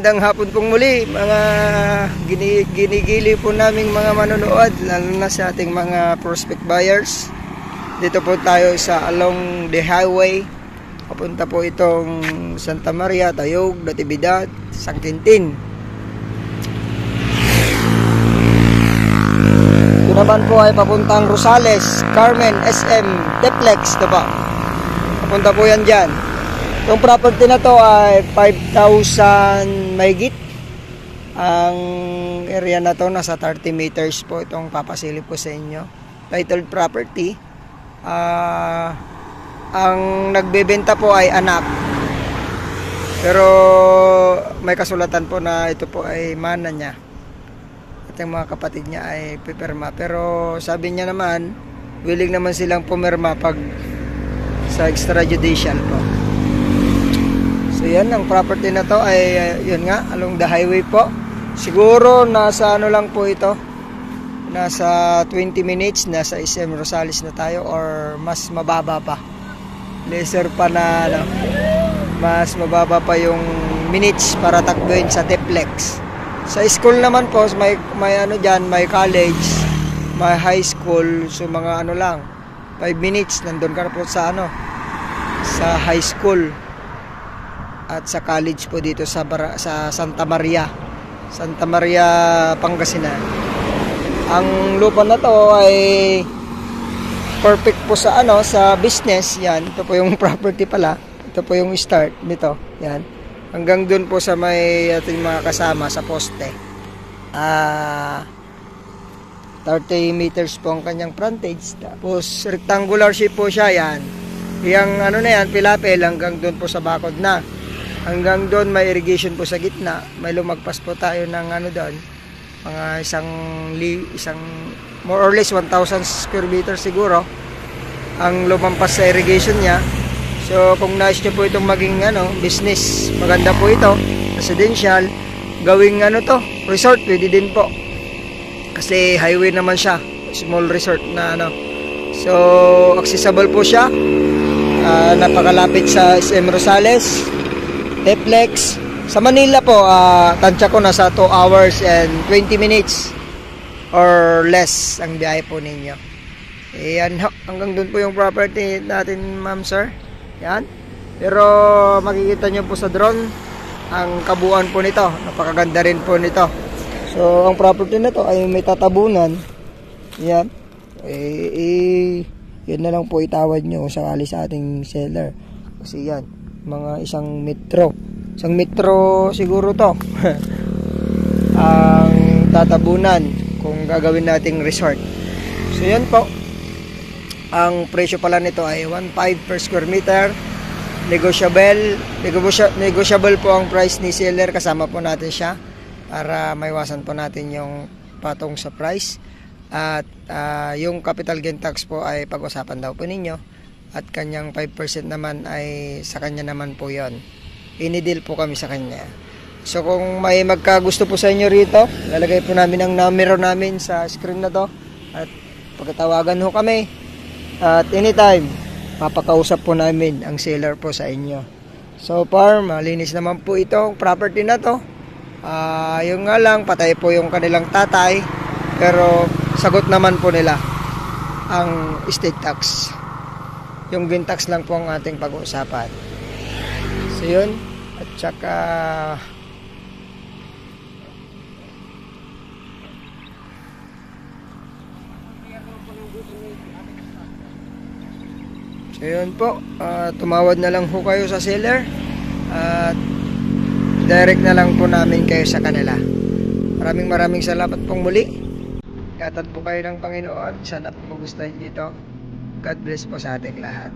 Magandang hapon pong muli mga ginigili po naming mga manonood, lalo na sa ating mga prospect buyers. Dito po tayo sa along the highway. Papunta po itong Santa Maria, Tayog, Natividad, San Quintin. Ito naman po ay papuntang Rosales, Carmen, SM, Teplex. Ito pa. Papunta po yan dyan. Itong property na to ay 5,000 mahigit. Ang area na to nasa 30 meters po itong papasilip ko sa inyo. Titled property. Ang nagbebenta po ay anak. Pero may kasulatan po na ito po ay mana niya. At yung mga kapatid niya ay pipirma. Pero sabi niya naman, willing naman silang pumirma pag sa extrajudicial po. So yan, ang property na to ay yun nga, along the highway po. Siguro nasa ano lang po ito, nasa 20 minutes nasa SM Rosales na tayo, or mas mababa pa, lesser pa na ano, mas mababa pa yung minutes para takbuhin sa Teplex. Sa school naman po, may ano dyan, may college, may high school. So mga ano lang, 5 minutes nandun ka na po sa ano, sa high school at sa college po dito sa Santa Maria, Pangasinan. Ang lupa na to ay perfect po sa ano, sa business. Yan, ito po yung property pala. Ito po yung start nito. Yan. Hanggang dun po sa may ating mga kasama sa poste. 30 meters po ang kanyang frontage. Tapos rectangular shape po siya. Yan. Yang ano na yan, pilapel hanggang dun po sa bakod na. Hanggang doon may irrigation po sa gitna. May lumagpas po tayo ng ano doon, mga isang more or less 1,000 square meters siguro ang lumampas sa irrigation niya. So kung nais nyo po itong maging ano, business, maganda po ito, residential, gawing ano to, resort, pwede din po. Kasi highway naman siya, small resort na ano. So accessible po siya. Napakalapit sa SM Rosales, Teplex. Sa Manila po, tansya ko nasa 2 hours and 20 minutes or less ang biyahe po ninyo. Ayan, hanggang dun po yung property natin, ma'am, sir. Yan. Pero makikita nyo po sa drone ang kabuuan po nito. Napakaganda rin po nito. So ang property na to ay may tatabunan. Yan. Yun na lang po itawad nyo sakali sa ating seller. Kasi yan, mga isang metro siguro to ang tatabunan kung gagawin nating resort. So yan po, ang presyo pala nito ay 1.5 per square meter. Negotiable po ang price ni seller. Kasama po natin siya para maiwasan po natin yung patong sa price. At yung capital gain tax po ay pag-usapan daw po ninyo. At kanyang 5% naman ay sa kanya naman po yon. Ini-deal po kami sa kanya. So kung may magkagusto po sa inyo rito, lalagay po namin ang numero namin sa screen na to. At pagkatawagan ho kami. At anytime, mapakausap po namin ang seller po sa inyo. So far, malinis naman po itong property na to. Yung nga lang, patay po yung kanilang tatay. Pero sagot naman po nila ang estate tax. Yung gain tax lang po ang ating pag-uusapan. So yun. At saka so yun po. Tumawad na lang po kayo sa seller. At direct na lang po namin kayo sa kanila. Maraming salamat pong muli. Ingatan po kayo ng Panginoon. Sana po magustuhan dito. God bless po sa ating lahat.